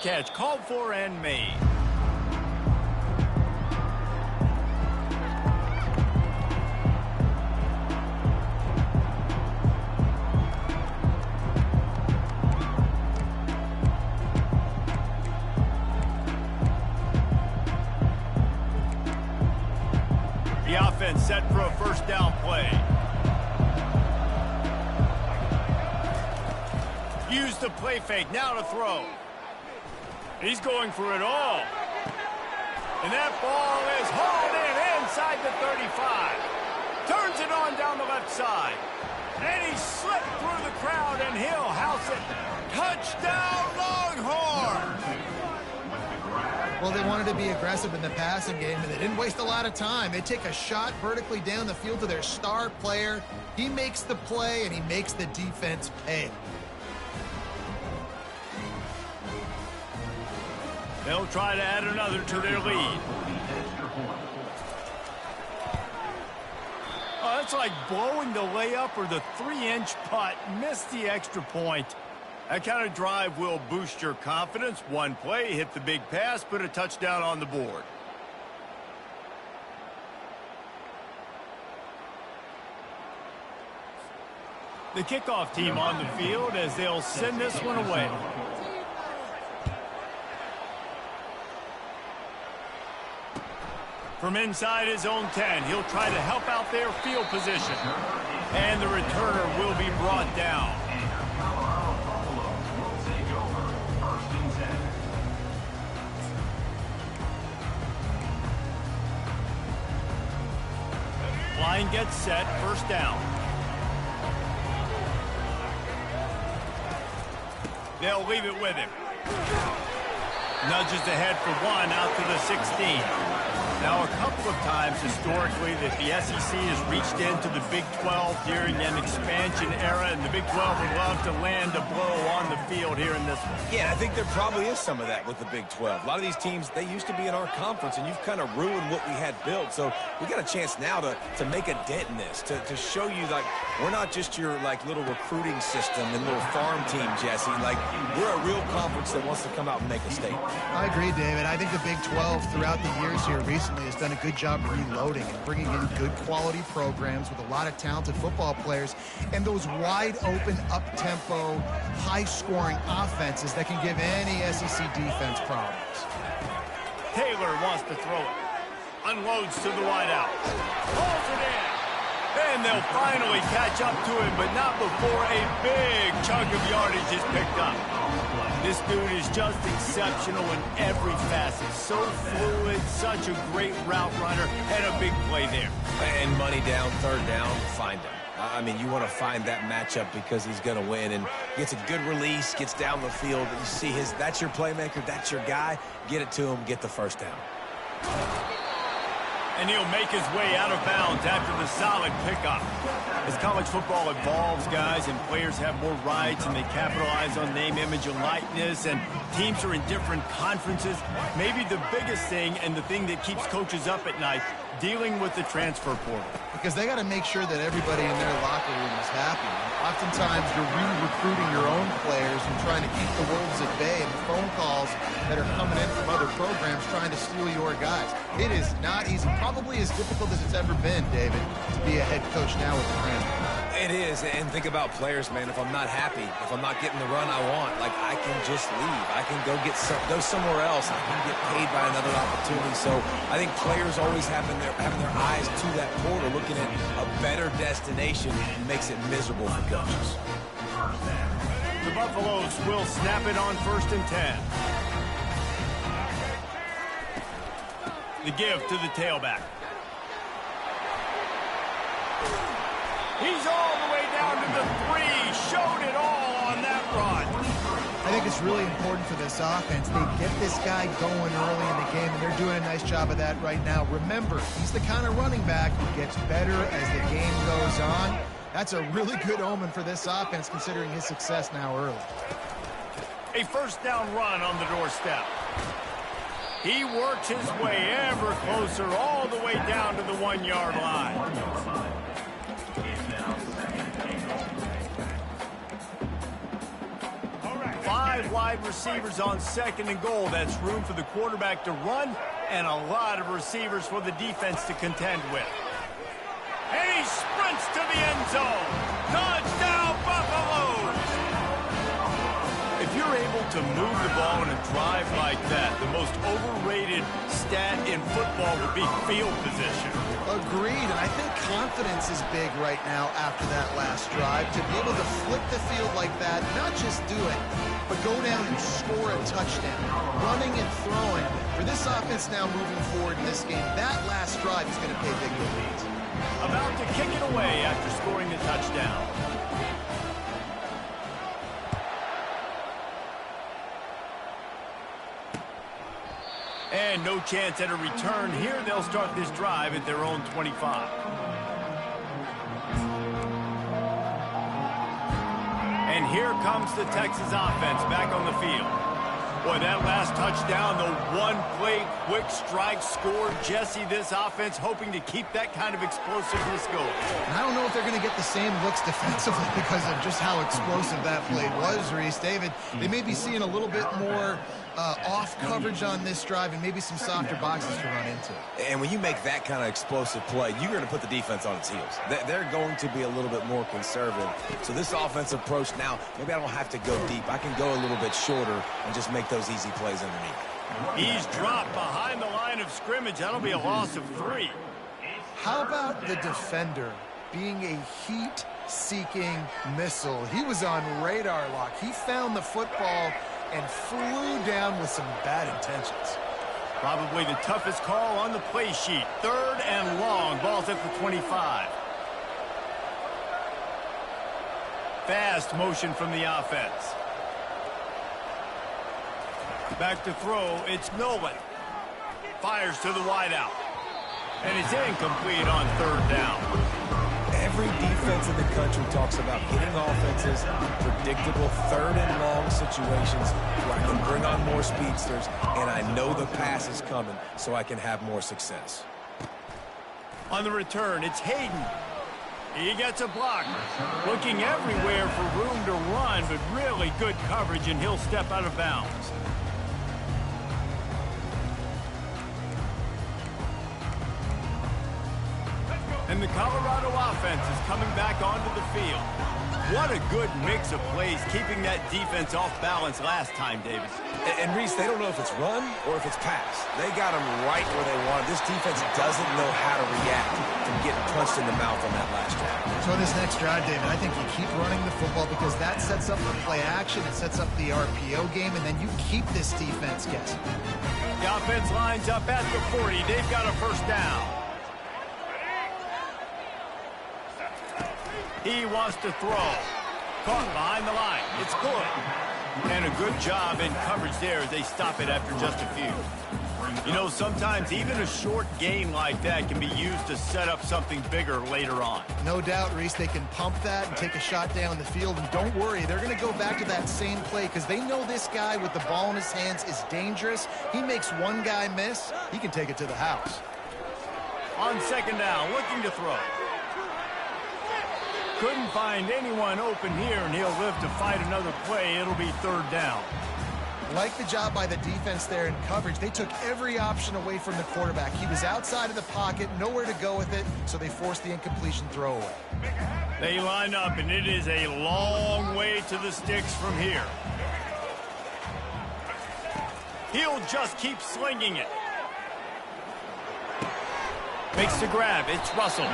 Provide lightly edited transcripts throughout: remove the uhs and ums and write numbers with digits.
catch called for and made. The offense set for a first down play. Use the play fake, now to throw. He's going for it all. And that ball is hauled in inside the 35. Turns it on down the left side. And he slipped through the crowd, and he'll house it. Touchdown, Longhorns! Well, they wanted to be aggressive in the passing game, and they didn't waste a lot of time. They take a shot vertically down the field to their star player. He makes the play, and he makes the defense pay. They'll try to add another to their lead. Oh, that's like blowing the layup or the 3-inch putt. Missed the extra point. That kind of drive will boost your confidence. One play, hit the big pass, put a touchdown on the board. The kickoff team on the field as they'll send this one away. From inside his own 10, he'll try to help out their field position. And the returner will be brought down. Line gets set, first down. They'll leave it with him. Nudges ahead for one out to the 16. Now, a couple of times historically that the SEC has reached into the Big 12 during an expansion era, and the Big 12 would love to land a blow on the field here in this one. Yeah, I think there probably is some of that with the Big 12. A lot of these teams, they used to be in our conference, and you've kind of ruined what we had built. So we got a chance now to make a dent in this, to show you, like, we're not just your, like, little recruiting system and little farm team, Jesse. Like, we're a real conference that wants to come out and make a statement. I agree, David. I think the Big 12 throughout the years here recently has done a good job reloading and bringing in good quality programs with a lot of talented football players and those wide open, up-tempo, high-scoring offenses that can give any SEC defense problems. Taylor wants to throw it. Unloads to the wideout. Pulls it in. And they'll finally catch up to him, but not before a big chunk of yardage is picked up. This dude is just exceptional in every facet. So fluid, such a great route runner, and a big play there. And money down, third down, find him. I mean, you want to find that matchup because he's going to win, and gets a good release, gets down the field. You see that's your playmaker, that's your guy. Get it to him, get the first down. And he'll make his way out of bounds after the solid pickup. As college football evolves, guys, and players have more rights and they capitalize on name, image, and likeness, and teams are in different conferences, maybe the biggest thing and the thing that keeps coaches up at night, dealing with the transfer portal. Because they got to make sure that everybody in their locker room is happy. Oftentimes, you're re-recruiting your own players and trying to keep the wolves at bay, and the phone calls that are coming in from other programs trying to steal your guys. It is not easy. Probably as difficult as it's ever been, David, to be a head coach now with the transfer. It is, and think about players, man. If I'm not happy, if I'm not getting the run I want, like, I can just leave. I can go somewhere else. I can get paid by another opportunity. So I think players always having their eyes to that portal, looking at a better destination, makes it miserable for coaches. The Buffaloes will snap it on 1st and 10. The give to the tailback. He's all the way down to the 3. Showed it all on that run. I think it's really important for this offense. They get this guy going early in the game, and they're doing a nice job of that right now. Remember, he's the kind of running back who gets better as the game goes on. That's a really good omen for this offense, considering his success now early. A first down run on the doorstep. He works his way ever closer all the way down to the 1-yard line. 5 5 wide receivers on 2nd and goal. That's room for the quarterback to run and a lot of receivers for the defense to contend with. And he sprints to the end zone. Touchdown, Buffaloes! If you're able to move the ball in a drive like that, the most overrated stat in football would be field position. Agreed, and I think confidence is big right now after that last drive. To be able to flip the field like that, not just do it, but go down and score a touchdown. Running and throwing. For this offense now moving forward in this game, that last drive is going to pay big dividends. About to kick it away after scoring the touchdown. And no chance at a return here. They'll start this drive at their own 25. And here comes the Texas offense back on the field. Boy, that last touchdown, the one-play quick strike score. Jesse, this offense hoping to keep that kind of explosiveness going. And I don't know if they're going to get the same looks defensively because of just how explosive that play was, Reese. David, they may be seeing a little bit more off coverage on this drive and maybe some softer boxes to run into. And when you make that kind of explosive play, you're going to put the defense on its heels. They're going to be a little bit more conservative. So this offensive approach now, maybe I don't have to go deep. I can go a little bit shorter and just make those easy plays underneath. He's dropped behind the line of scrimmage. That'll be a loss of 3. How about the defender being a heat-seeking missile? He was on radar lock. He found the football and flew down with some bad intentions. Probably the toughest call on the play sheet. 3rd and long. Ball's at the 25. Fast motion from the offense. Back to throw. It's Nolan. Fires to the wideout. And it's incomplete on 3rd down. Every defense in the country talks about getting offenses in predictable 3rd and long situations where I can bring on more speedsters and I know the pass is coming so I can have more success. On the return, it's Hayden. He gets a block. Looking everywhere for room to run, but really good coverage, and he'll step out of bounds. And the Colorado offense is coming back onto the field. What a good mix of plays, keeping that defense off balance last time, Davis. And Reese, they don't know if it's run or if it's pass. They got them right where they want. This defense doesn't know how to react from getting punched in the mouth on that last drive. So this next drive, David, I think you keep running the football because that sets up the play action, it sets up the RPO game, and then you keep this defense guessing. The offense lines up at the 40. They've got a 1st down. He wants to throw. Caught behind the line. It's good. And a good job in coverage there as they stop it after just a few. You know, sometimes even a short gain like that can be used to set up something bigger later on. No doubt, Reese, they can pump that and take a shot down the field. And don't worry, they're going to go back to that same play because they know this guy with the ball in his hands is dangerous. He makes one guy miss, he can take it to the house. On 2nd down, looking to throw. Couldn't find anyone open here, and he'll live to fight another play. It'll be 3rd down. Like the job by the defense there in coverage. They took every option away from the quarterback. He was outside of the pocket, nowhere to go with it, so they forced the incompletion throwaway. They line up, and it is a long way to the sticks from here. He'll just keep slinging it. Makes the grab. It's Russell.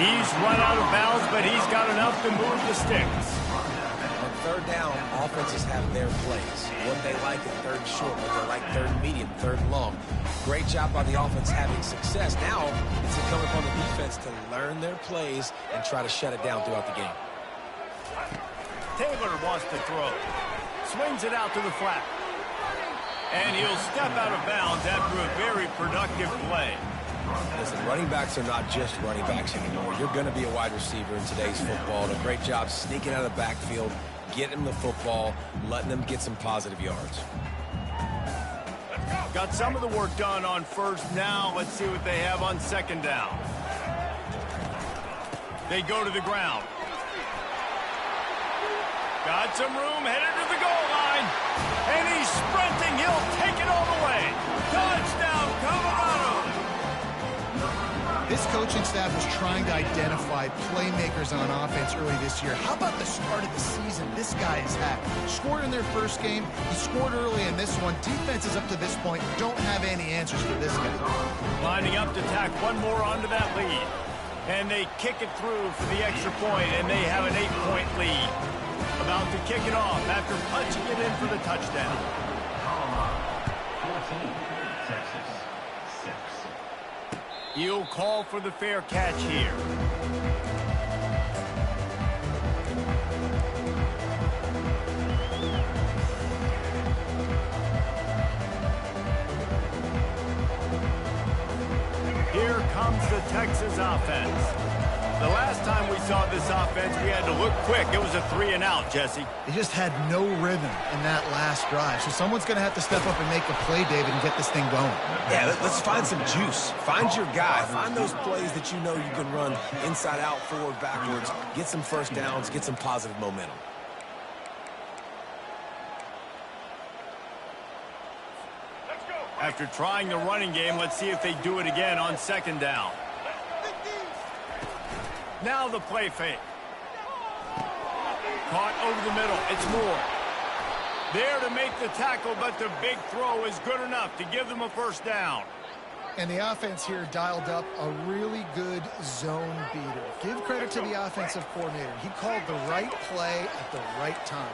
He's run out of bounds, but he's got enough to move the sticks. On 3rd down, offenses have their plays. What they like at 3rd short, what they like 3rd medium, 3rd long. Great job by the offense having success. Now it's incumbent upon the defense to learn their plays and try to shut it down throughout the game. Taylor wants to throw. Swings it out to the flat. And he'll step out of bounds after a very productive play. Listen, running backs are not just running backs anymore. You're going to be a wide receiver in today's football. And a great job sneaking out of the backfield, getting them the football, letting them get some positive yards. Got some of the work done on 1st. Now let's see what they have on 2nd down. They go to the ground. Got some room, headed to the goal line. And he's sprinting. He'll take it all the way. Touchdown, Colorado. This coaching staff was trying to identify playmakers on offense early this year. How about the start of the season this guy has had? Scored in their first game. He scored early in this one. Defenses up to this point don't have any answers for this guy. Lining up to tack one more onto that lead. And they kick it through for the extra point, and they have an 8-point lead. About to kick it off after punching it in for the touchdown. 14, Texas 6. He'll call for the fair catch here. Here comes the Texas offense. The last time we saw this offense, we had to look quick. It was a 3-and-out, Jesse. They just had no rhythm in that last drive. So someone's going to have to step up and make a play, David, and get this thing going. Yeah, let's find some juice. Find your guy. Find those plays that you know you can run inside out, forward, backwards. Get some first downs. Get some positive momentum. After trying the running game, let's see if they do it again on second down. Now the play fake. Caught over the middle. It's Moore. There to make the tackle, but the big throw is good enough to give them a first down. And the offense here dialed up a really good zone beater. Give credit to the offensive coordinator. He called the right play at the right time.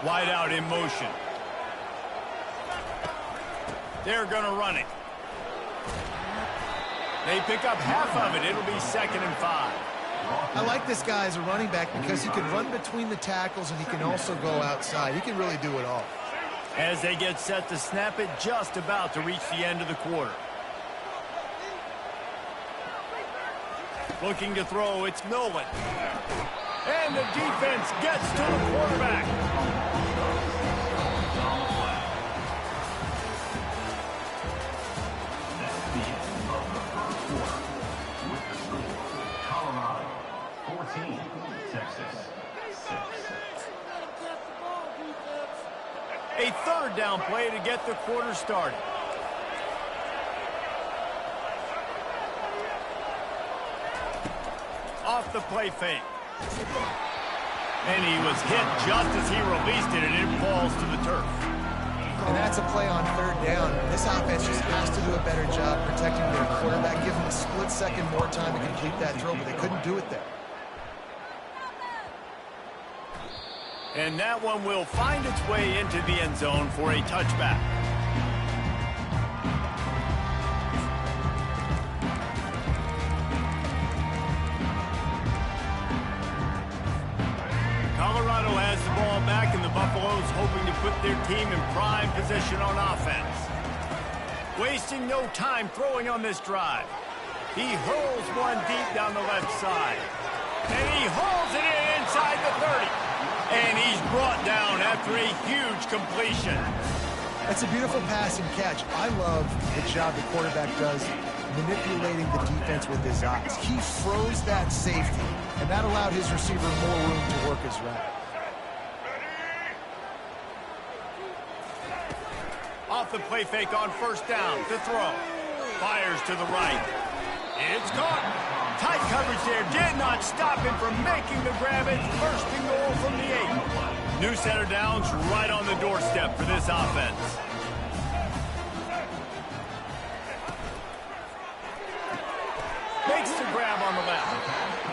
Wide out in motion. They're going to run it. They pick up half of it. It'll be 2nd and 5. I like this guy as a running back because he can run between the tackles and he can also go outside. He can really do it all. As they get set to snap it, just about to reach the end of the quarter. Looking to throw, it's Nolan. And the defense gets to the quarterback. Texas 6. A third down play to get the quarter started. Off the play fake. And he was hit just as he released it, and it falls to the turf. And that's a play on third down. This offense just has to do a better job protecting their quarterback, give him a split second more time to complete that throw, but they couldn't do it there. And that one will find its way into the end zone for a touchback. Colorado has the ball back, and the Buffaloes hoping to put their team in prime position on offense. Wasting no time throwing on this drive. He hurls one deep down the left side. And he hauls it in inside the 30. And he's brought down after a huge completion. That's a beautiful pass and catch. I love the job the quarterback does manipulating the defense with his eyes. He froze that safety, and that allowed his receiver more room to work his route. Off the play fake on first down to throw. Fires to the right. It's caught. Tight coverage there did not stop him from making the grab. It's first and goal from the 8. New center downs right on the doorstep for this offense. Makes the grab on the left.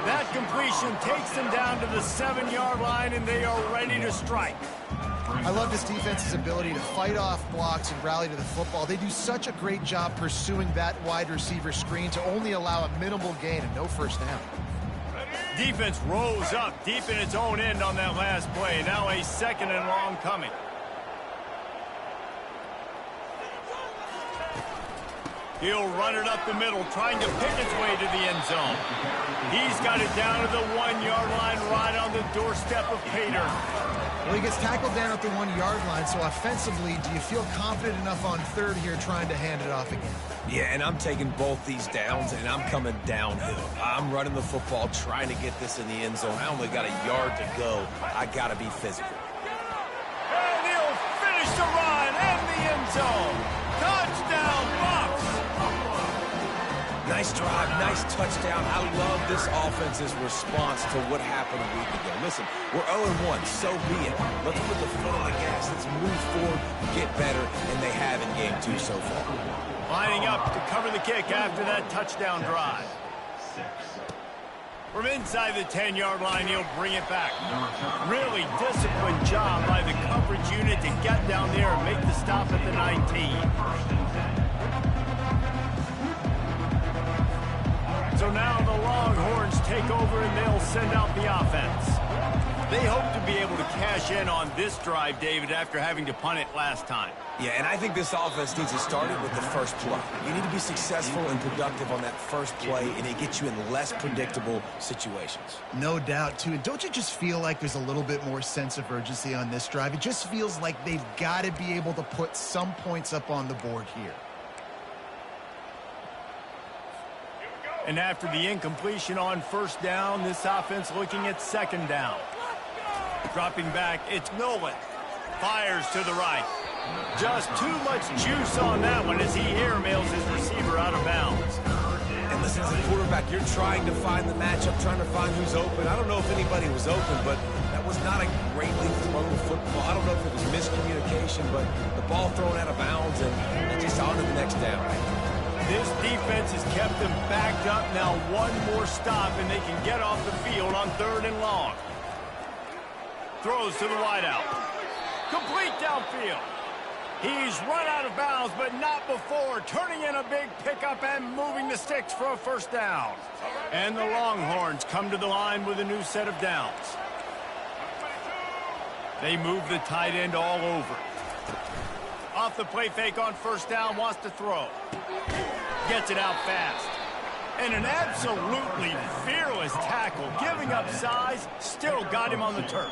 That completion takes them down to the 7-yard line, and they are ready to strike. I love this defense's ability to fight off blocks and rally to the football. They do such a great job pursuing that wide receiver screen to only allow a minimal gain and no first down. Defense rose up deep in its own end on that last play. Now a 2nd and long coming. He'll run it up the middle, trying to pick its way to the end zone. He's got it down to the 1-yard line, right on the doorstep of Pater. Well, he gets tackled down at the 1-yard line, so offensively, do you feel confident enough on third here trying to hand it off again? Yeah, and I'm taking both these downs, and I'm coming downhill. I'm running the football, trying to get this in the end zone. I only got a yard to go. I got to be physical. Nice drive, nice touchdown. I love this offense's response to what happened a week ago. Listen, we're 0-1, so be it. Let's put the foot on the gas. Let's move forward, get better, and they have in game 2 so far. Lining up to cover the kick after that touchdown drive. From inside the 10-yard line, he'll bring it back. Really disciplined job by the coverage unit to get down there and make the stop at the 19. So now the Longhorns take over and they'll send out the offense. They hope to be able to cash in on this drive, David, after having to punt it last time. Yeah, and I think this offense needs to start it with the first play. You need to be successful and productive on that first play, and it gets you in less predictable situations. No doubt, too. And don't you just feel like there's a little bit more sense of urgency on this drive? It just feels like they've got to be able to put some points up on the board here. And after the incompletion on first down, this offense looking at second down. Dropping back, it's Nolan. Fires to the right. Just too much juice on that one as he airmails his receiver out of bounds. And listen, as a quarterback, you're trying to find the matchup, trying to find who's open. I don't know if anybody was open, but that was not a greatly thrown football. I don't know if it was miscommunication, but the ball thrown out of bounds, and they just on to the next down. This defense has kept them backed up. Now one more stop, and they can get off the field on 3rd and long. Throws to the wideout. Complete downfield. He's run out of bounds, but not before turning in a big pickup and moving the sticks for a first down. And the Longhorns come to the line with a new set of downs. They move the tight end all over. Off the play fake on first down, wants to throw. Gets it out fast. And an absolutely fearless tackle, giving up size, still got him on the turf.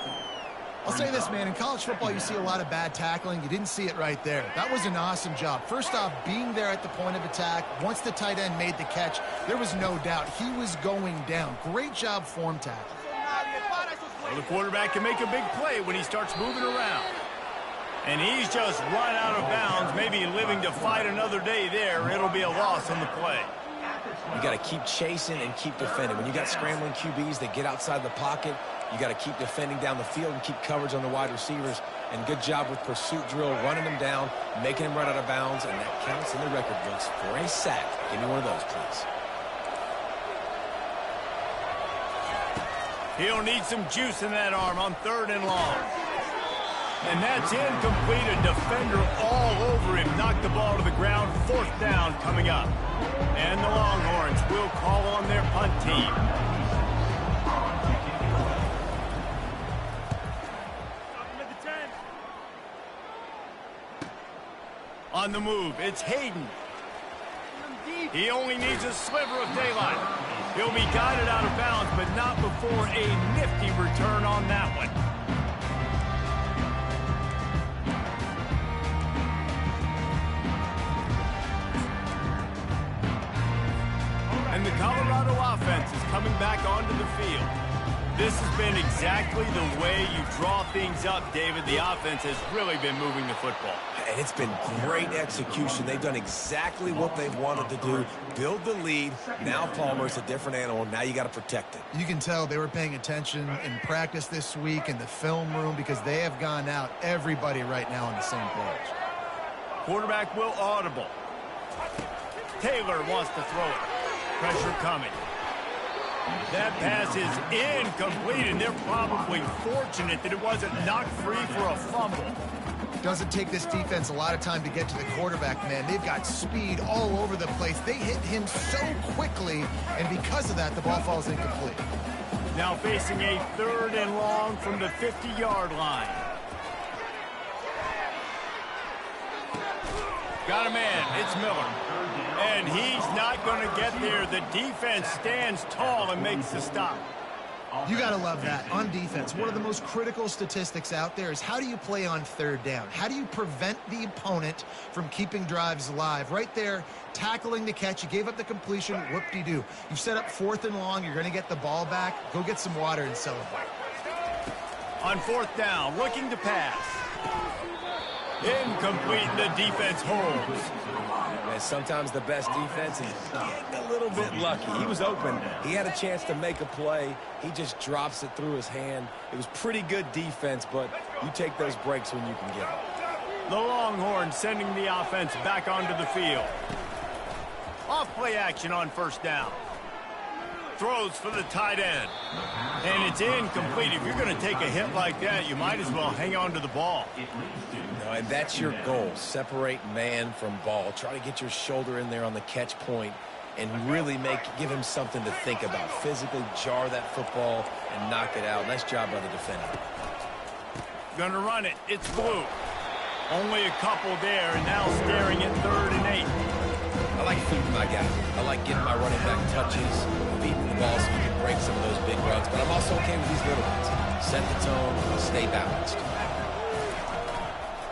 I'll say this, man. In college football, you see a lot of bad tackling. You didn't see it right there. That was an awesome job. First off, being there at the point of attack. Once the tight end made the catch, there was no doubt he was going down. Great job form tackle. Well, the quarterback can make a big play when he starts moving around. And he's just run out of bounds, maybe living to fight another day there. It'll be a loss on the play. You got to keep chasing and keep defending. When you got scrambling QBs that get outside the pocket, you got to keep defending down the field and keep coverage on the wide receivers. And good job with pursuit drill, running them down, making them run out of bounds, and that counts in the record books for a sack. Give me one of those, please. He'll need some juice in that arm on 3rd and long. And that's incomplete. A defender all over him. Knocked the ball to the ground. 4th down coming up. And the Longhorns will call on their punt team. On the move, it's Hayden. He only needs a sliver of daylight. He'll be guided out of bounds, but not before a nifty return on that one. And the Colorado offense is coming back onto the field. This has been exactly the way you draw things up, David. The offense has really been moving the football. And it's been great execution. They've done exactly what they've wanted to do. Build the lead. Now Palmer's a different animal. Now you got to protect it. You can tell they were paying attention in practice this week in the film room because they have gone out everybody right now on the same page. Quarterback will audible. Taylor wants to throw it. Pressure coming. That pass is incomplete, and they're probably fortunate that it wasn't knocked free for a fumble. Doesn't take this defense a lot of time to get to the quarterback, man. They've got speed all over the place. They hit him so quickly, and because of that, the ball falls incomplete. Now facing a 3rd and long from the 50-yard line. Got a man. It's Miller. And he's not going to get there. The defense stands tall and makes the stop. You got to love that. On defense, one of the most critical statistics out there is how do you play on 3rd down? How do you prevent the opponent from keeping drives alive? Right there, tackling the catch. You gave up the completion. Whoop-de-doo. You've set up 4th and long. You're going to get the ball back. Go get some water and celebrate. On 4th down, looking to pass. Incomplete, and the defense holds. And sometimes the best defense is getting a little bit lucky. He was open. He had a chance to make a play. He just drops it through his hand. It was pretty good defense, but you take those breaks when you can get them. The Longhorns sending the offense back onto the field. Off play action on first down. Throws for the tight end. And it's incomplete. If you're going to take a hit like that, you might as well hang on to the ball. And that's your goal. Separate man from ball. Try to get your shoulder in there on the catch point and really give him something to think about. Physically jar that football and knock it out. Nice job by the defender. Gonna run it. It's blue. Only a couple there, and now staring at 3rd and 8. I like feeding my guy. I like getting my running back touches, feeding the ball so he can break some of those big runs. But I'm also okay with these little ones. Set the tone, stay balanced.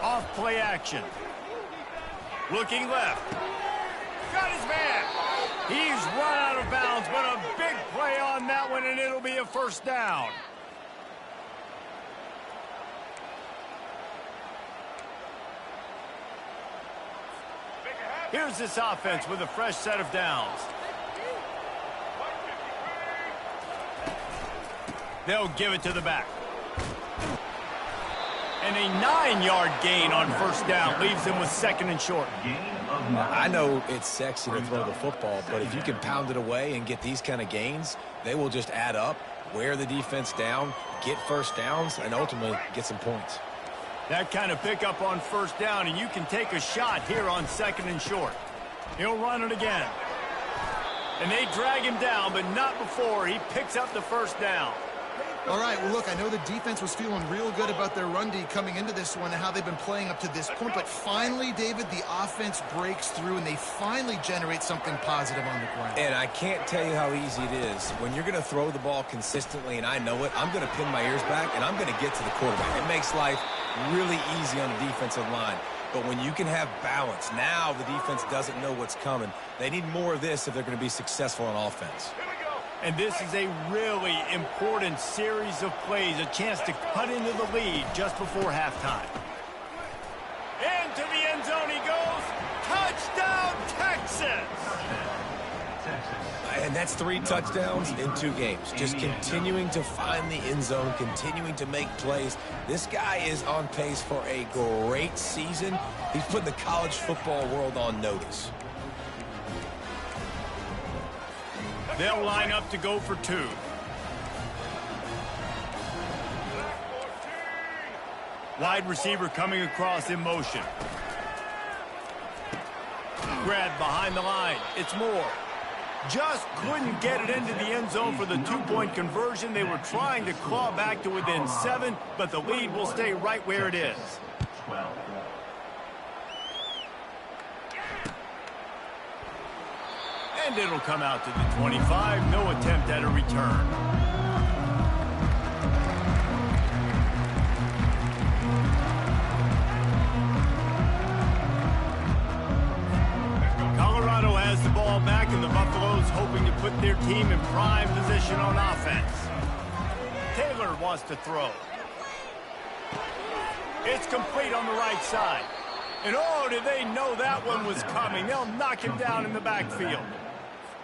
Off play action. Looking left. Got his man. He's run out of bounds, but a big play on that one, and it'll be a first down. Here's this offense with a fresh set of downs. They'll give it to the back. And a 9-yard gain on first down leaves him with 2nd and short. I know it's sexy to throw the football, but if you can pound it away and get these kind of gains, they will just add up, wear the defense down, get first downs, and ultimately get some points. That kind of pickup on first down, and you can take a shot here on 2nd and short. He'll run it again. And they drag him down, but not before he picks up the first down. All right, well, look, I know the defense was feeling real good about their run D coming into this one and how they've been playing up to this point. But finally, David, the offense breaks through, and they finally generate something positive on the ground. And I can't tell you how easy it is. When you're going to throw the ball consistently, and I know it, I'm going to pin my ears back, and I'm going to get to the quarterback. It makes life really easy on the defensive line. But when you can have balance, now the defense doesn't know what's coming. They need more of this if they're going to be successful on offense. And this is a really important series of plays, a chance to cut into the lead just before halftime. Into the end zone he goes. Touchdown, Texas! And that's 3 touchdowns in 2 games. Just continuing to find the end zone, continuing to make plays. This guy is on pace for a great season. He's putting the college football world on notice. They'll line up to go for 2. Wide receiver coming across in motion. Grab behind the line. It's Moore. Just couldn't get it into the end zone for the 2-point conversion. They were trying to claw back to within 7, but the lead will stay right where it is. 12. And it'll come out to the 25. No attempt at a return. Colorado has the ball back, and the Buffaloes hoping to put their team in prime position on offense. Taylor wants to throw. It's complete on the right side. And oh, did they know that one was coming? They'll knock him down in the backfield.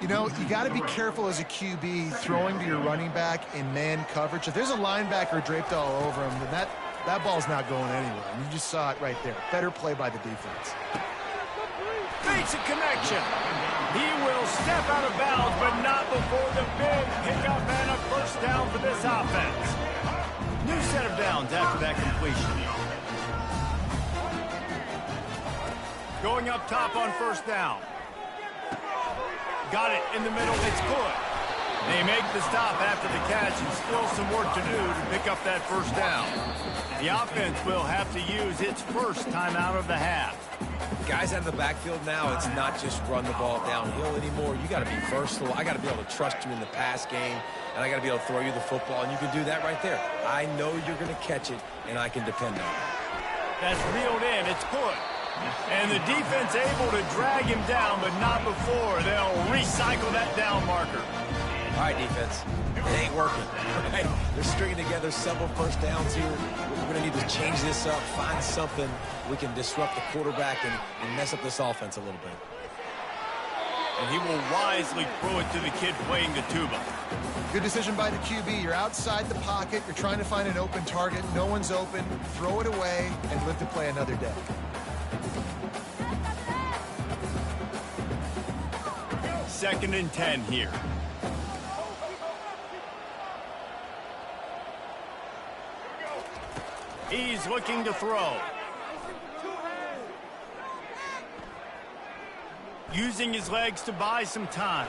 You know, you got to be careful as a QB throwing to your running back in man coverage. If there's a linebacker draped all over him, then that ball's not going anywhere. And you just saw it right there. Better play by the defense. Makes a connection. He will step out of bounds, but not before the big pickup and a first down for this offense. New set of downs after that completion. Going up top on first down. Got it in the middle. It's good. They make the stop after the catch and still some work to do to pick up that first down. The offense will have to use its first time out of the half. Guys out of the backfield now, it's not just run the ball downhill anymore. You got to be versatile. I got to be able to trust you in the pass game, and I got to be able to throw you the football, and you can do that right there. I know you're going to catch it, and I can depend on it. That's reeled in. It's good. And the defense able to drag him down, but not before. They'll recycle that down marker. All right, defense. It ain't working. Right? They're stringing together several first downs here. We're going to need to change this up, find something we can disrupt the quarterback and mess up this offense a little bit. And he will wisely throw it to the kid playing the tuba. Good decision by the QB. You're outside the pocket. You're trying to find an open target. No one's open. Throw it away and live to play another day. Second and 10 here. He's looking to throw. Using his legs to buy some time.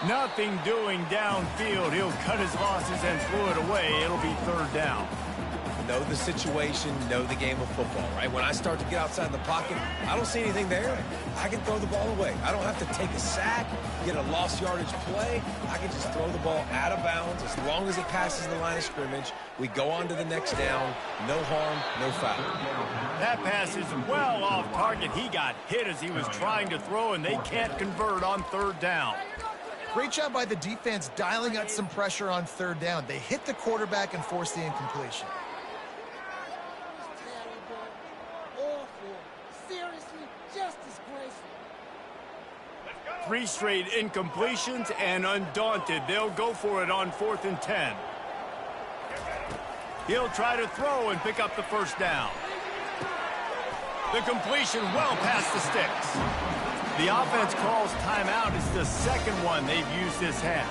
Nothing doing downfield. He'll cut his losses and throw it away. It'll be third down. Know the situation, know the game of football, right? When I start to get outside the pocket, I don't see anything there. I can throw the ball away. I don't have to take a sack, get a lost yardage play. I can just throw the ball out of bounds. As long as it passes the line of scrimmage, we go on to the next down. No harm, no foul. That pass is well off target. He got hit as he was trying to throw, and they can't convert on third down. Great job by the defense dialing up some pressure on third down. They hit the quarterback and forced the incompletion. Three straight incompletions, and undaunted, they'll go for it on 4th and 10. He'll try to throw and pick up the first down. The completion well past the sticks. The offense calls timeout. It's the second one they've used this half.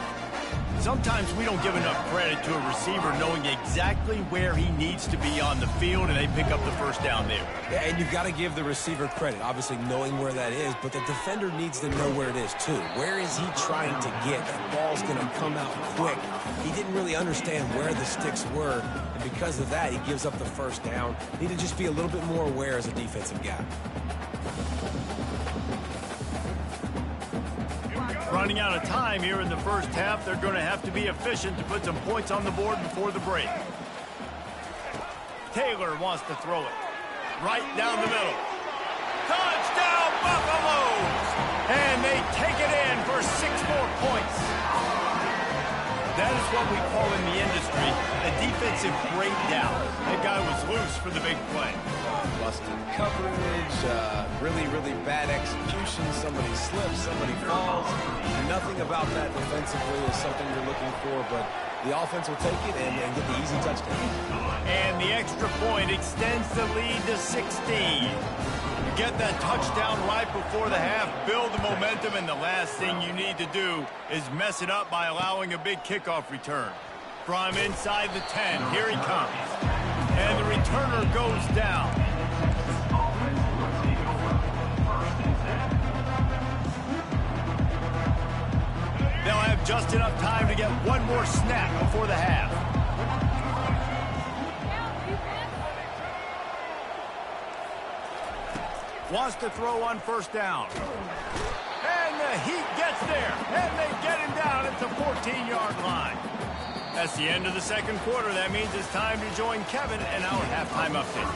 Sometimes we don't give enough credit to a receiver knowing exactly where he needs to be on the field, and they pick up the first down there. Yeah, and you've got to give the receiver credit, obviously knowing where that is, but the defender needs to know where it is too. Where is he trying to get? The ball's going to come out quick. He didn't really understand where the sticks were, and because of that, he gives up the first down. Need to just be a little bit more aware as a defensive guy. Running out of time here in the first half, they're going to have to be efficient to put some points on the board before the break. Taylor wants to throw it. Right down the middle. Touchdown, Buffaloes! And they take it in for 6 more points. That is what we call in the industry a defensive breakdown. That guy was loose for the big play. Busted coverage, really, really bad execution. Somebody slips, somebody falls. Nothing about that defensively is something you're looking for, but the offense will take it and get the easy touchdown. And the extra point extends the lead to 16. You get that touchdown right before the half, build the momentum, and the last thing you need to do is mess it up by allowing a big kickoff return. From inside the 10, here he comes. And the returner goes down. They'll have just enough time to get one more snap before the half. Wants to throw on first down. And the Heat gets there. And they get him down at the 14-yard line. That's the end of the second quarter. That means it's time to join Kevin and our halftime update.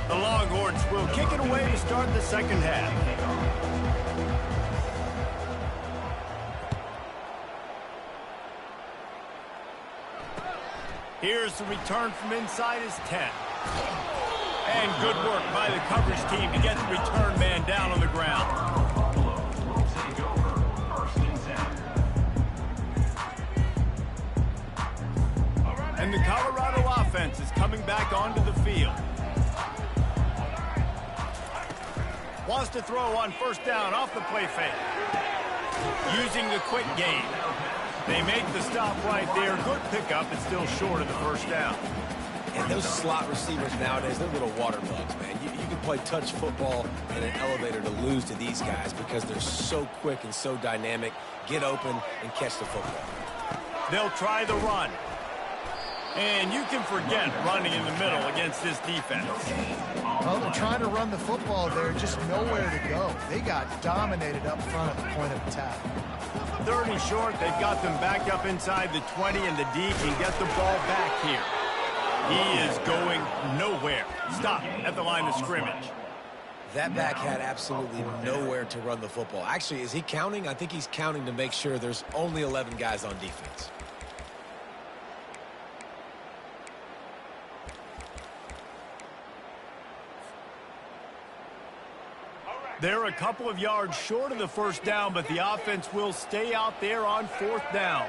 The Longhorns will kick it away to start the second half. Here's the return from inside his 10. And good work by the coverage team to get the return man down on the ground. And the Colorado offense is coming back onto the field. Wants to throw on first down off the play fake. Using the quick game. They make the stop right there. Good pickup, but still short of the first down. And those slot receivers nowadays, they're little water bugs, man. You can play touch football in an elevator to lose to these guys because they're so quick and so dynamic. Get open and catch the football. They'll try the run. And you can forget running in the middle against this defense. Well, they're trying to run the football there, just nowhere to go. They got dominated up front at the point of attack. 3rd and short. They've got them back up inside the 20, and the D can get the ball back here. He is going nowhere. Stop at the line of scrimmage. That back had absolutely nowhere to run the football. Actually, is he counting? I think he's counting to make sure there's only 11 guys on defense. They're a couple of yards short of the first down, but the offense will stay out there on 4th down.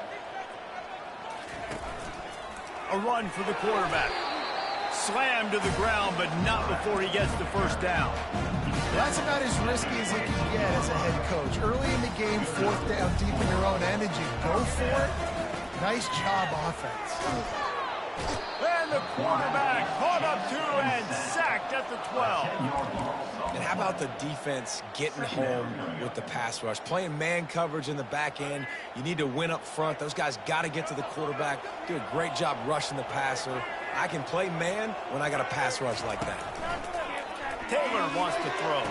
A run for the quarterback. Slammed to the ground, but not before he gets the first down. That's about as risky as it can get as a head coach. Early in the game, 4th down, deep in your own end, and you go for it. Nice job, offense. And the quarterback caught up to and sacked at the 12. And how about the defense getting home with the pass rush? Playing man coverage in the back end. You need to win up front. Those guys got to get to the quarterback. Do a great job rushing the passer. I can play man when I got a pass rush like that. Taylor wants to throw.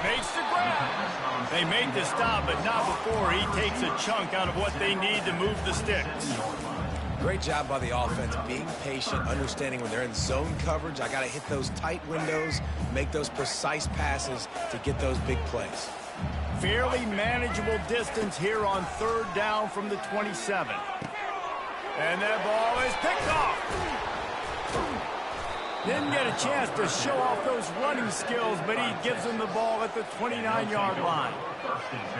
Makes the grab. They make the stop, but not before he takes a chunk out of what they need to move the sticks. Great job by the offense, being patient, understanding when they're in zone coverage, I got to hit those tight windows, make those precise passes to get those big plays. Fairly manageable distance here on 3rd down from the 27. And that ball is picked off. Didn't get a chance to show off those running skills, but he gives them the ball at the 29-yard line.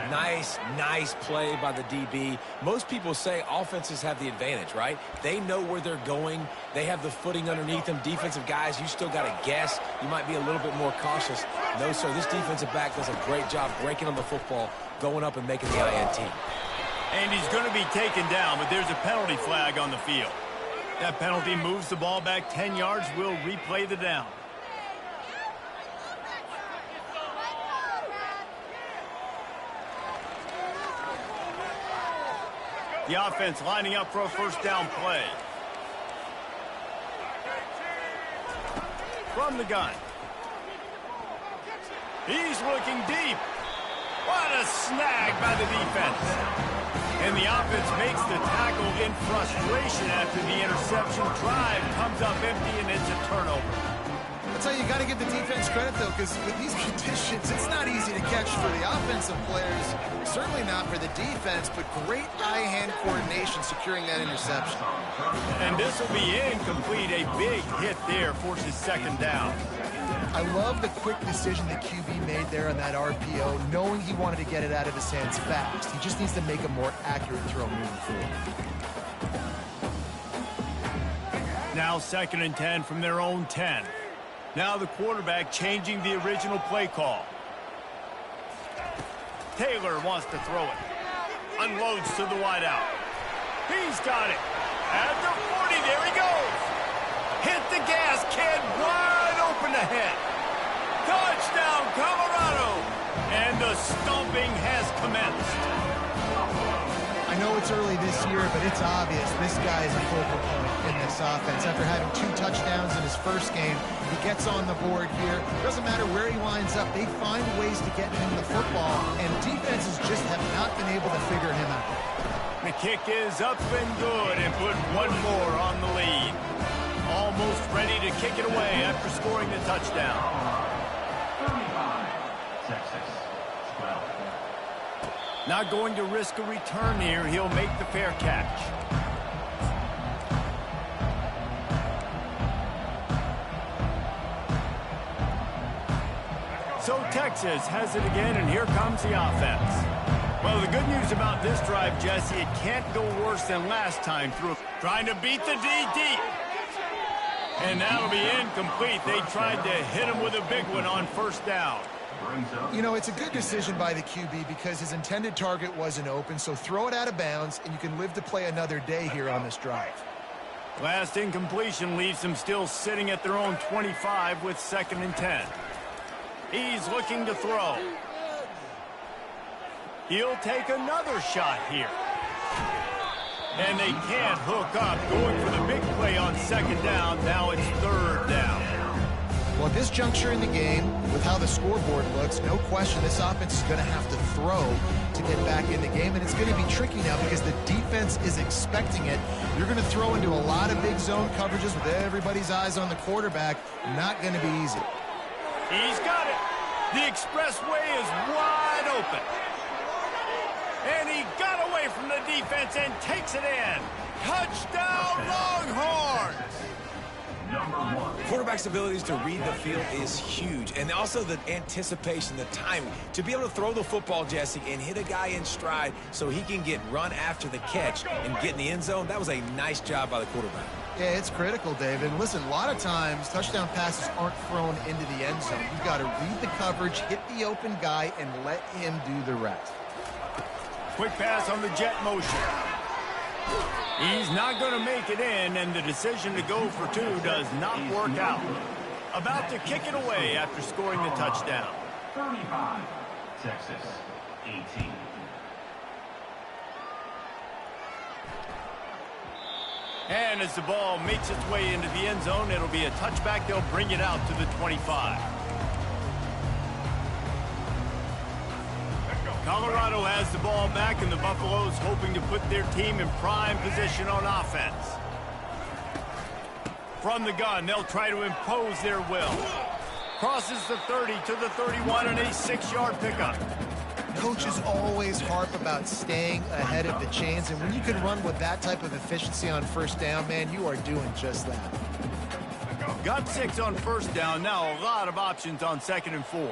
Nice play by the DB. Most people say offenses have the advantage, right? They know where they're going. They have the footing underneath them. Defensive guys, you still got to guess. You might be a little bit more cautious. No, sir, this defensive back does a great job breaking on the football, going up and making the INT. And he's going to be taken down, but there's a penalty flag on the field. That penalty moves the ball back 10 yards. We'll replay the down. The offense lining up for a first down play. From the gun. He's looking deep. What a snag by the defense. And the offense makes the tackle in frustration after the interception. Drive comes up empty, and it's a turnover. That's how you got to give the defense credit, though, because with these conditions, it's not easy to catch for the offensive players. Certainly not for the defense, but great eye-hand coordination securing that interception. And this will be incomplete. A big hit there forces 2nd down. I love the quick decision the QB made there on that RPO, knowing he wanted to get it out of his hands fast. He just needs to make a more accurate throw moving forward. Now 2nd and 10 from their own 10. Now the quarterback changing the original play call. Taylor wants to throw it. Unloads to the wideout. He's got it. At the 40, there he goes. Hit the gas, kid. Wide open ahead. Touchdown, Colorado. And the stomping has commenced. I know it's early this year, but it's obvious this guy is a focal point in this offense. After having 2 touchdowns in his first game, he gets on the board here. Doesn't matter where he winds up, they find ways to get him the football, and defenses just have not been able to figure him out. The kick is up and good, and put one more on the lead. Almost ready to kick it away after scoring the touchdown. 35, Texas, 12. Not going to risk a return here. He'll make the fair catch. So Texas has it again, and here comes the offense. Well, the good news about this drive, Jesse, it can't go worse than last time through. Trying to beat the D deep. And that'll be incomplete. They tried to hit him with a big one on 1st down. You know, it's a good decision by the QB because his intended target wasn't open, so throw it out of bounds, and you can live to play another day here on this drive. Last incompletion leaves them still sitting at their own 25 with 2nd and 10. He's looking to throw. He'll take another shot here. And they can't hook up, going for the big play on 2nd down. Now it's 3rd down. Well, at this juncture in the game, with how the scoreboard looks, no question this offense is going to have to throw to get back in the game, and it's going to be tricky now because the defense is expecting it. You're going to throw into a lot of big zone coverages with everybody's eyes on the quarterback. Not going to be easy. He's got it. The expressway is wide open. And he got away from the defense and takes it in. Touchdown, Longhorns! Quarterback's abilities to read the field is huge, and also the anticipation, the timing. To be able to throw the football, Jesse, and hit a guy in stride so he can get run after the catch and get in the end zone, that was a nice job by the quarterback. Yeah, it's critical, David. And listen, a lot of times touchdown passes aren't thrown into the end zone. You've got to read the coverage, hit the open guy, and let him do the rest. Quick pass on the jet motion. He's not going to make it in, and the decision to go for two does not work out. About to kick it away after scoring the touchdown. 35, Texas, 18. And as the ball makes its way into the end zone, it'll be a touchback. They'll bring it out to the 25. Colorado has the ball back, and the Buffaloes hoping to put their team in prime position on offense. From the gun, they'll try to impose their will. Crosses the 30 to the 31 and a 6-yard pickup. Coaches always harp about staying ahead of the chains, and when you can run with that type of efficiency on first down, man, you are doing just that. Got 6 on first down. Now a lot of options on 2nd and 4.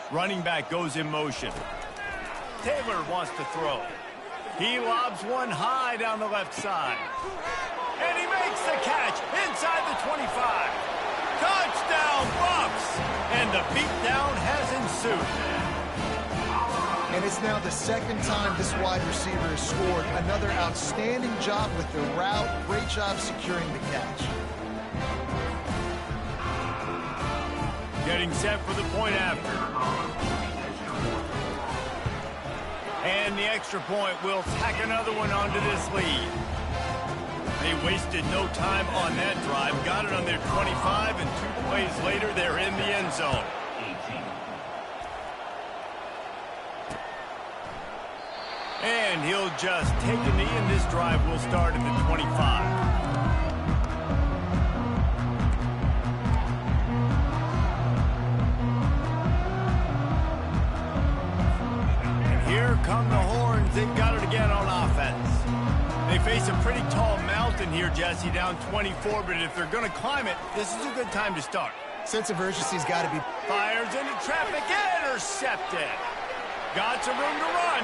Running back goes in motion. Taylor wants to throw. He lobs one high down the left side. And he makes the catch inside the 25. Touchdown, Buffs! And the beatdown has ensued. And it's now the second time this wide receiver has scored. Another outstanding job with the route. Great job securing the catch. Getting set for the point after. And the extra point will tack another one onto this lead. They wasted no time on that drive. Got it on their 25, and 2 plays later, they're in the end zone. 18. And he'll just take a knee, and this drive will start at the 25. Here come the Horns. They've got it again on offense. They face a pretty tall mountain here, Jesse, down 24, but if they're going to climb it, this is a good time to start. Sense of urgency's got to be... Fires into traffic, intercepted. Got some room to run.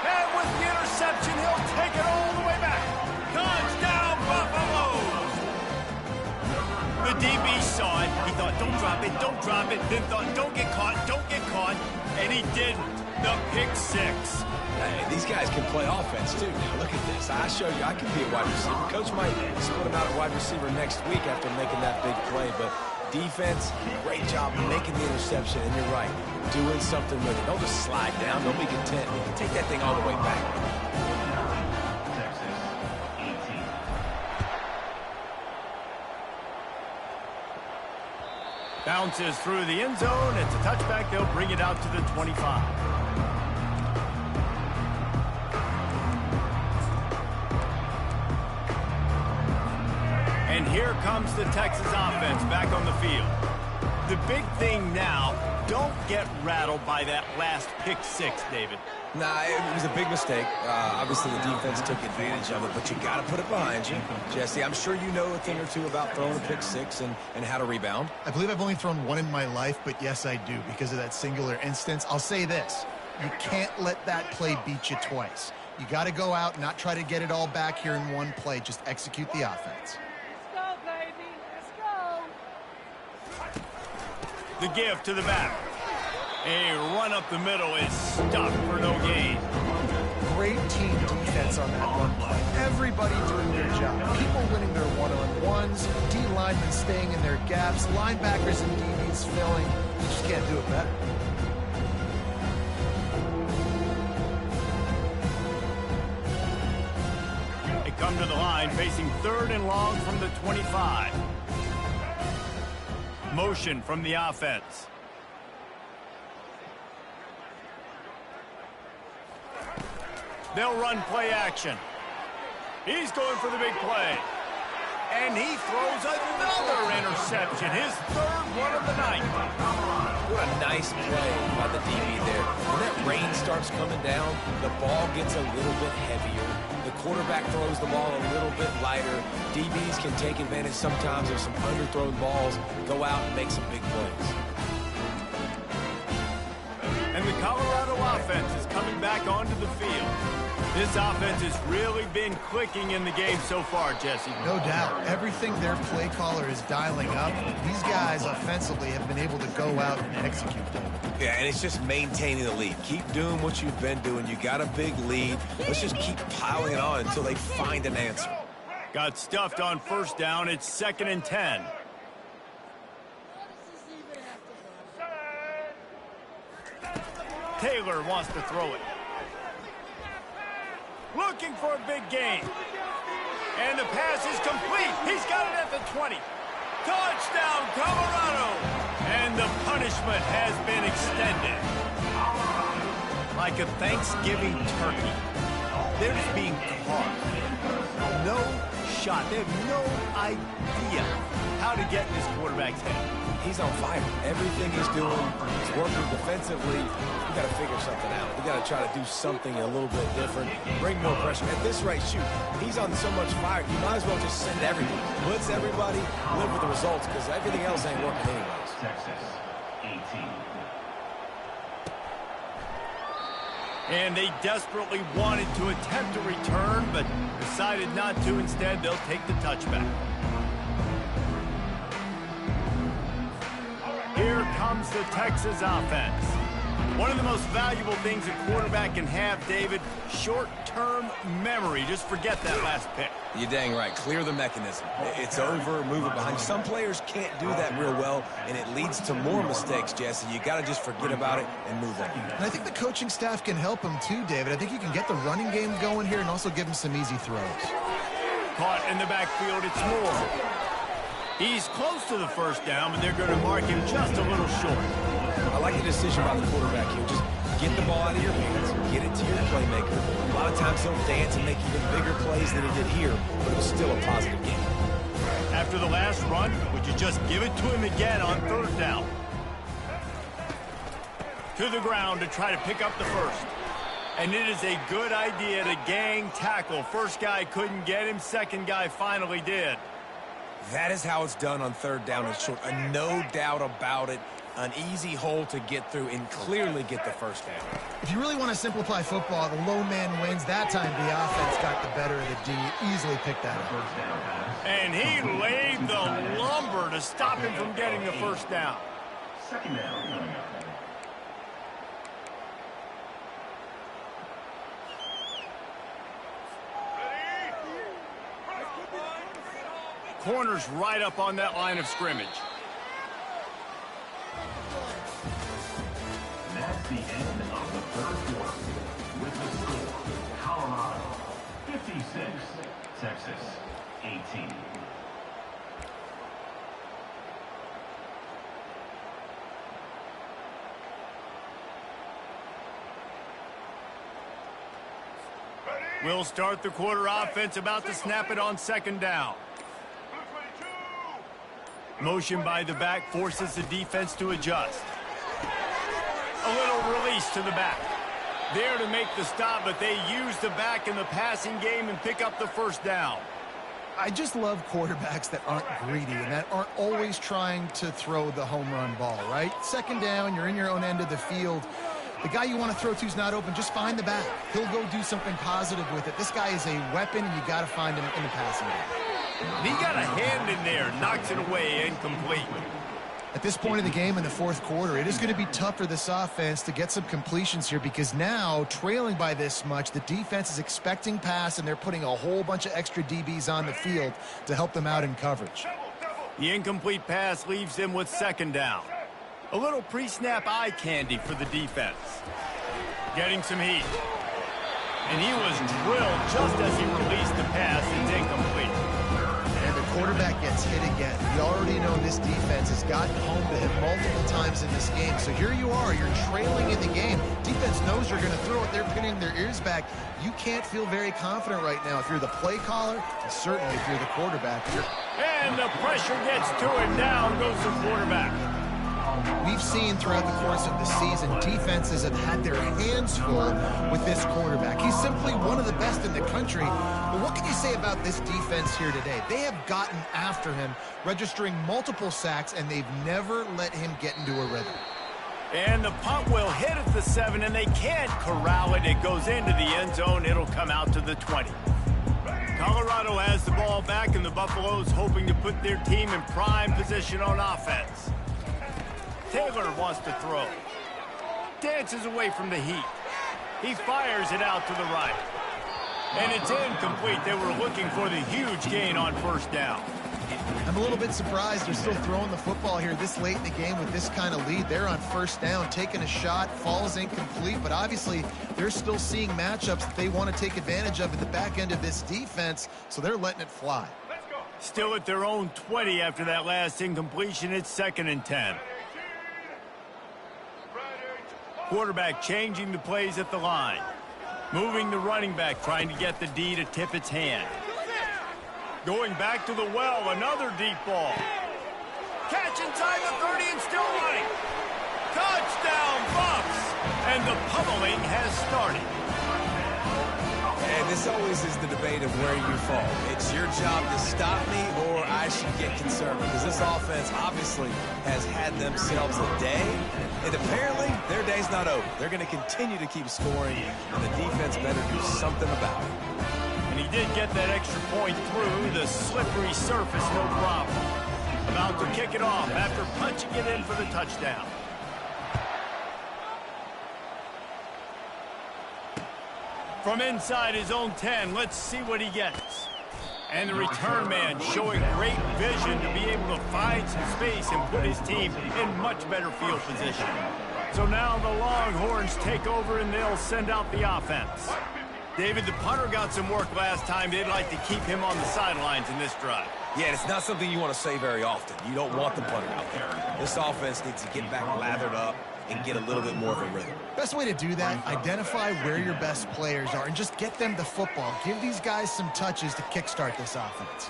And with the interception, he'll take it all the way back. Touchdown, Buffaloes! The DB saw it. He thought, don't drop it, don't drop it. Then thought, don't get caught, don't get caught. And he didn't. The pick 6. Hey, these guys can play offense, too. Now, look at this. I show you, I can be a wide receiver. Coach might split him out at wide receiver next week after making that big play, but defense, great job making the interception, and you're right, doing something with it. Don't just slide down. Don't be content. Take that thing all the way back. Texas, 18. Bounces through the end zone. It's a touchback. They'll bring it out to the 25. And here comes the Texas offense back on the field. The big thing now, don't get rattled by that last pick 6, David. Nah, it was a big mistake. Obviously, the defense took advantage of it, but you got to put it behind you. Jesse, I'm sure you know a thing or two about throwing a pick 6 and how to rebound. I believe I've only thrown one in my life, but yes, I do because of that singular instance. I'll say this. You can't let that play beat you twice. You got to go out and not try to get it all back here in one play. Just execute the offense. Let's go, baby. Let's go. The give to the back. A run up the middle is stuck for no gain. Great team defense on that run play. Everybody doing their job. People winning their one-on-ones, D linemen staying in their gaps, linebackers and DBs filling. You just can't do it better. They come to the line facing 3rd and long from the 25. Motion from the offense. They'll run play action. He's going for the big play. And he throws another interception, his third one of the night. What a nice play by the DB there. When that rain starts coming down, the ball gets a little bit heavier. The quarterback throws the ball a little bit lighter. DBs can take advantage sometimes of some underthrown balls, go out and make some big plays. And the Colorado offense is coming back onto the field. This offense has really been clicking in the game so far, Jesse. No doubt. Everything their play caller is dialing up, these guys offensively have been able to go out and execute them. Yeah, and it's just maintaining the lead. Keep doing what you've been doing. You got a big lead. Let's just keep piling it on until they find an answer. Got stuffed on first down. It's 2nd and 10. Taylor wants to throw it. Looking for a big gain. And the pass is complete. He's got it at the 20. Touchdown, Colorado! And the punishment has been extended. Like a Thanksgiving turkey. They're just being caught. No shot. They have no idea how to get in this quarterback's head. He's on fire. Everything he's doing, he's working defensively. We got to figure something out. We got to try to do something a little bit different, bring more pressure. At this rate, shoot, he's on so much fire, you might as well just send everybody. Blitz everybody, live with the results, because everything else ain't working anyways. Texas, 18. And they desperately wanted to attempt a return, but decided not to. Instead, they'll take the touchback. Here comes the Texas offense. One of the most valuable things a quarterback can have, David, short-term memory. Just forget that last pick. You're dang right. Clear the mechanism. It's over, move it behind you. Some players can't do that real well, and it leads to more mistakes, Jesse. You got to just forget about it and move on. And I think the coaching staff can help him too, David. I think you can get the running game going here and also give him some easy throws. Caught in the backfield, it's Moore. He's close to the first down, but they're going to mark him just a little short. I like the decision by the quarterback here. Just get the ball out of your hands, get it to your playmaker. A lot of times he'll dance and make even bigger plays than he did here, but it was still a positive game. After the last run, would you just give it to him again on third down? To the ground to try to pick up the first. And it is a good idea to gang tackle. First guy couldn't get him, second guy finally did. That is how it's done on third down and short. No doubt about it. An easy hole to get through and clearly get the first down. If you really want to simplify football, the low man wins. That time the offense got the better of the D. Easily picked that up. And he laid the lumber to stop him from getting the first down. Second down. Corner's right up on that line of scrimmage. That's the end of the third quarter. With the score, Colorado 56, Texas 18. We'll start the quarter offense, about to snap it on second down. Motion by the back forces the defense to adjust. A little release to the back. There to make the stop, but they use the back in the passing game and pick up the first down. I just love quarterbacks that aren't greedy and that aren't always trying to throw the home run ball, right? Second down, you're in your own end of the field. The guy you want to throw to is not open. Just find the back. He'll go do something positive with it. This guy is a weapon, and you got to find him in the passing game. He got a hand in there, knocks it away, incomplete. At this point in the game in the fourth quarter, it is going to be tough for this offense to get some completions here because now, trailing by this much, the defense is expecting pass, and they're putting a whole bunch of extra DBs on the field to help them out in coverage. The incomplete pass leaves them with second down. A little pre-snap eye candy for the defense. Getting some heat. And he was drilled just as he released the pass. It's incomplete. And the quarterback gets gets hit again. We already know this defense has gotten home to him multiple times in this game. So here you are, you're trailing in the game. Defense knows you're going to throw it. They're pinning their ears back. You can't feel very confident right now if you're the play caller, and certainly if you're the quarterback. And the pressure gets to him. Down goes the quarterback. We've seen throughout the course of the season, defenses have had their hands full with this quarterback. He's simply one of the best in the country. But what can you say about this defense here today? They have gotten after him, registering multiple sacks, and they've never let him get into a rhythm. And the punt will hit at the 7, and they can't corral it. It goes into the end zone. It'll come out to the 20. Colorado has the ball back, and the Buffaloes hoping to put their team in prime position on offense. Taylor wants to throw. Dances away from the heat. He fires it out to the right. And it's incomplete. They were looking for the huge gain on first down. I'm a little bit surprised they're still throwing the football here this late in the game with this kind of lead. They're on first down, taking a shot, falls incomplete, but obviously they're still seeing matchups that they want to take advantage of at the back end of this defense, so they're letting it fly. Still at their own 20 after that last incompletion. It's 2nd and 10. Quarterback changing the plays at the line. Moving the running back, trying to get the D to tip its hand. Going back to the well, another deep ball. Catch inside the 30 and still running. Touchdown, Bucks! And the pummeling has started. And this always is the debate of where you fall. It's your job to stop me, or I should get concerned, because this offense obviously has had themselves a day, and apparently their day's not over. They're going to continue to keep scoring, and the defense better do something about it. And he did get that extra point through the slippery surface, no problem. About to kick it off after punching it in for the touchdown. From inside his own 10, let's see what he gets. And the return man showing great vision to be able to find some space and put his team in much better field position. So now the Longhorns take over and they'll send out the offense. David, the punter got some work last time. They'd like to keep him on the sidelines in this drive. Yeah, it's not something you want to say very often. You don't want the punter out there. This offense needs to get back lathered up and get a little bit more of a rhythm. Best way to do that, identify where your best players are and just get them the football. Give these guys some touches to kickstart this offense.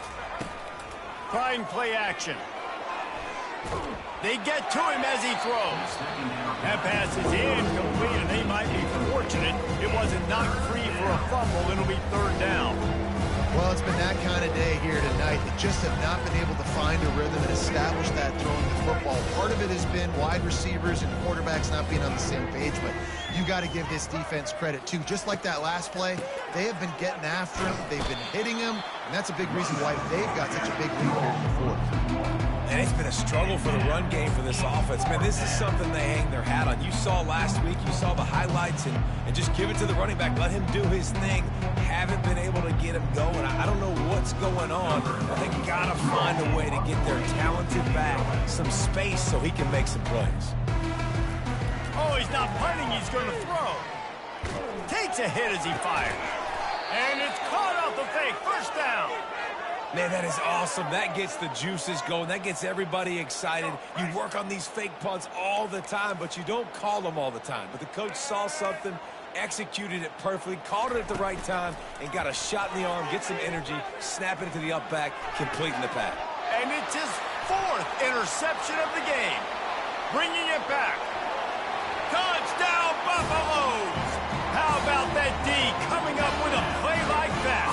Trying play action. They get to him as he throws. That pass is incomplete, and they might be fortunate it wasn't knocked free for a fumble. It'll be 3rd down. Well, it's been that kind of day here tonight. They just have not been able to find a rhythm and establish that throwing the football. Part of it has been wide receivers and quarterbacks not being on the same page, but you got to give this defense credit, too. Just like that last play, they have been getting after him. They've been hitting him, and that's a big reason why they've got such a big lead here in the 4th. And it's been a struggle for the run game for this offense. Man, this is something they hang their hat on. You saw last week, you saw the highlights, and just give it to the running back. Let him do his thing. Haven't been able to get him going. I don't know what's going on, but they got to find a way to get their talented back some space so he can make some plays. Oh, he's not punting. He's going to throw. Takes a hit as he fires. And it's caught off the fake. First down. Man, that is awesome. That gets the juices going. That gets everybody excited. You work on these fake punts all the time, but you don't call them all the time. But the coach saw something, executed it perfectly, called it at the right time, and got a shot in the arm, get some energy, snapping it to the up back, completing the pass. And it's his 4th interception of the game. Bringing it back. Touchdown, Buffaloes! How about that D coming up with a play like that?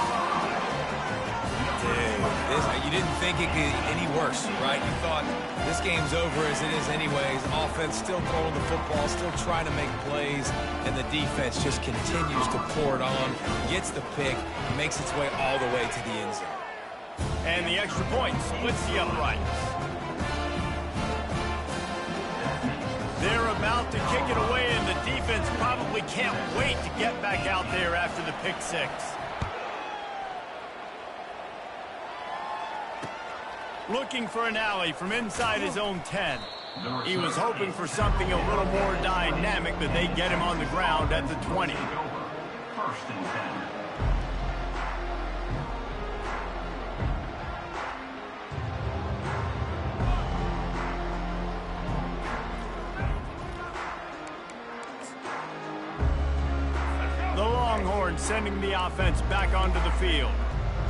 You didn't think it could get any worse, right? You thought this game's over as it is anyways. Offense still throwing the football, still trying to make plays, and the defense just continues to pour it on, gets the pick, makes its way all the way to the end zone. And the extra point splits the uprights. They're about to kick it away, and the defense probably can't wait to get back out there after the pick 6. Looking for an alley from inside his own 10. He was hoping for something a little more dynamic, but they get him on the ground at the 20. 1st and 10. return, sending the offense back onto the field.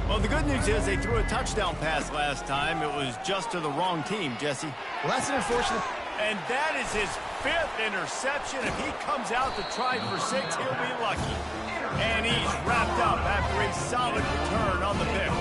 Well, the good news is they threw a touchdown pass last time. It was just to the wrong team, Jesse. Well, that's an unfortunate... And that is his 5th interception. If he comes out to try for 6, he'll be lucky. And he's wrapped up after a solid return on the pick.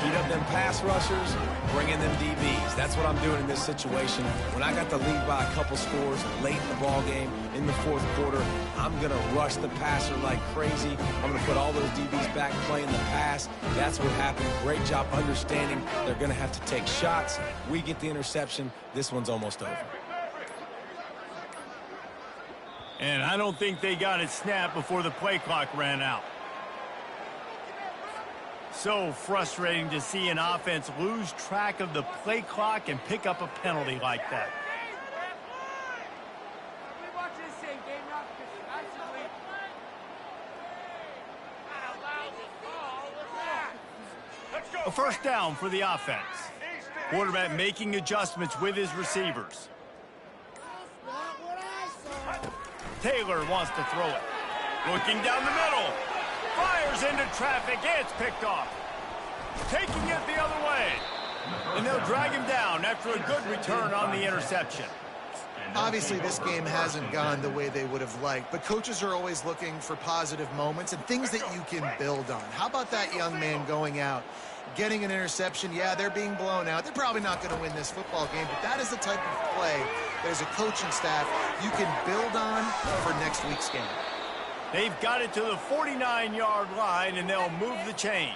Heat up them pass rushers, bring in them DBs. That's what I'm doing in this situation. When I got the lead by a couple scores late in the ball game, in the 4th quarter, I'm going to rush the passer like crazy. I'm going to put all those DBs back playing the pass. That's what happened. Great job understanding they're going to have to take shots. We get the interception. This one's almost over. And I don't think they got it snapped before the play clock ran out. So frustrating to see an offense lose track of the play clock and pick up a penalty like that. A first down for the offense. Quarterback making adjustments with his receivers. Taylor wants to throw it. Looking down the middle. Fires into traffic. It's picked off. Taking it the other way. And they'll drag him down after a good return on the interception. Obviously, this game hasn't gone the way they would have liked, but coaches are always looking for positive moments and things that you can build on. How about that young man going out, getting an interception? Yeah, they're being blown out. They're probably not going to win this football game, but that is the type of play that as a coaching staff you can build on for next week's game. They've got it to the 49-yard line, and they'll move the chains.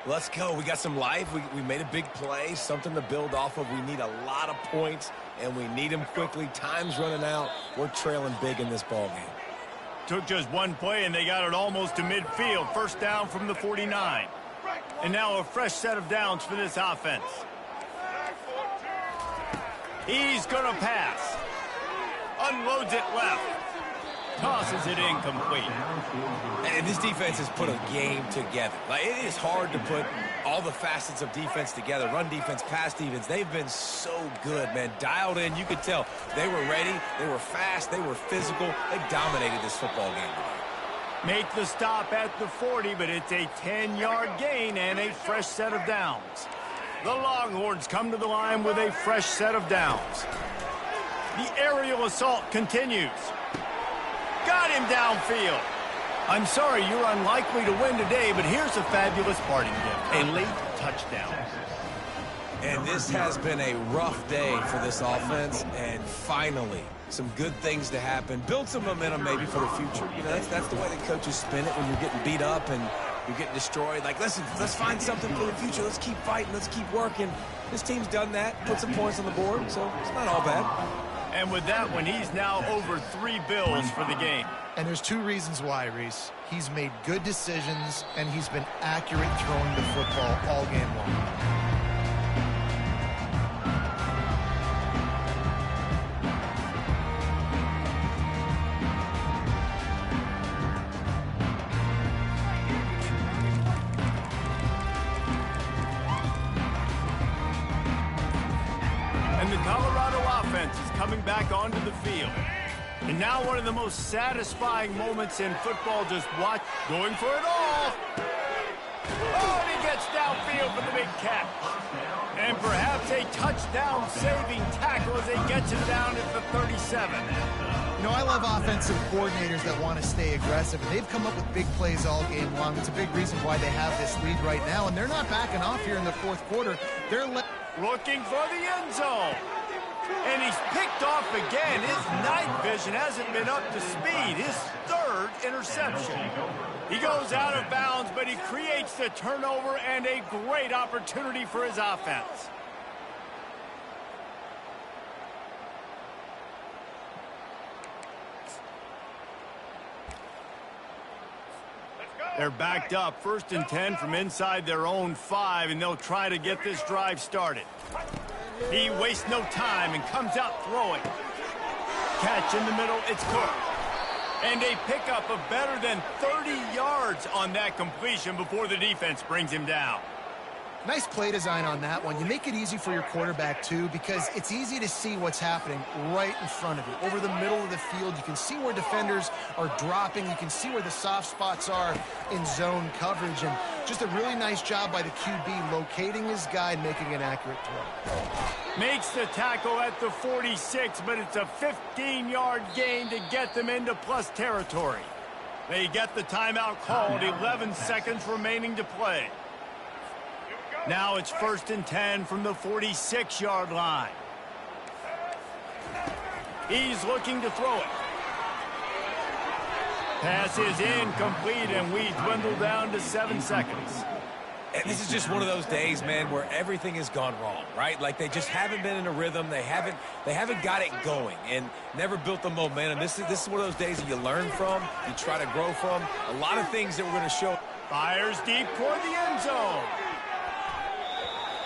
Let's go. We got some life. We made a big play, something to build off of. We need a lot of points, and we need them quickly. Time's running out. We're trailing big in this ball game. Took just one play, and they got it almost to midfield. First down from the 49. And now a fresh set of downs for this offense. He's going to pass. Unloads it left. Tosses it incomplete. And this defense has put a game together. Like, it is hard to put all the facets of defense together. Run defense, pass defense. They've been so good, man. Dialed in. You could tell they were ready. They were fast. They were physical. They dominated this football game. Make the stop at the 40, but it's a 10-yard gain and a fresh set of downs. The Longhorns come to the line with a fresh set of downs. The aerial assault continues. Got him downfield. I'm sorry, you're unlikely to win today, but here's a fabulous parting gift. A late touchdown. And this has been a rough day for this offense, and finally, some good things to happen. Build some momentum maybe for the future. You know, that's the way the coaches spin it when you're getting beat up and you're getting destroyed. Like, listen, let's find something for the future. Let's keep fighting. Let's keep working. This team's done that, put some points on the board, so it's not all bad. And with that one, he's now over 3 bills for the game. And there's 2 reasons why, Reese. He's made good decisions, and he's been accurate throwing the football all game long. Coming back onto the field. And now one of the most satisfying moments in football. Just watch. Going for it all. Oh, and he gets downfield for the big catch. And perhaps a touchdown-saving tackle as he gets him down at the 37. You know, I love offensive coordinators that want to stay aggressive. They've come up with big plays all game long. It's a big reason why they have this lead right now. And they're not backing off here in the 4th quarter. They're looking for the end zone. And he's picked off again. His night vision hasn't been up to speed. His 3rd interception. He goes out of bounds, but he creates the turnover and a great opportunity for his offense. They're backed up, 1st and 10 from inside their own 5, and they'll try to get this drive started. He wastes no time and comes out throwing. Catch in the middle, it's Cook. And a pickup of better than 30 yards on that completion before the defense brings him down. Nice play design on that one. You make it easy for your quarterback, too, because it's easy to see what's happening right in front of you. Over the middle of the field, you can see where defenders are dropping. You can see where the soft spots are in zone coverage. And just a really nice job by the QB locating his guy and making an accurate throw. Makes the tackle at the 46, but it's a 15-yard gain to get them into plus territory. They get the timeout called, 11 seconds remaining to play. Now it's 1st and 10 from the 46-yard line. He's looking to throw it. Pass is incomplete, and we dwindle down to 7 seconds. And this is just one of those days, man, where everything has gone wrong, right? Like they just haven't been in a rhythm. They haven't got it going and never built the momentum. This is one of those days that you learn from, you try to grow from. A lot of things that we're going to show. Fires deep toward the end zone.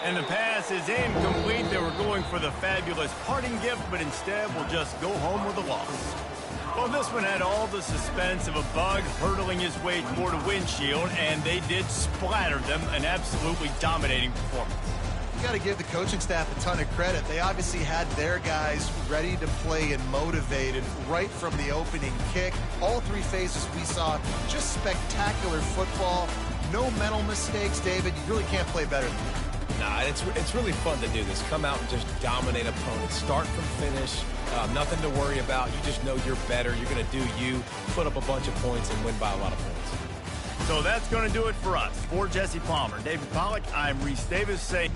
And the pass is incomplete. They were going for the fabulous parting gift, but instead will just go home with a loss. Well, this one had all the suspense of a bug hurtling his way toward a windshield, and they did splatter them, an absolutely dominating performance. You got to give the coaching staff a ton of credit. They obviously had their guys ready to play and motivated right from the opening kick. All 3 phases we saw, just spectacular football. No mental mistakes, David. You really can't play better than that. Nah, it's really fun to do this. Come out and just dominate opponents. Start from finish. Nothing to worry about. You just know you're better. You're going to do you, put up a bunch of points, and win by a lot of points. So that's going to do it for us. For Jesse Palmer, David Pollack, I'm Reese Davis saying...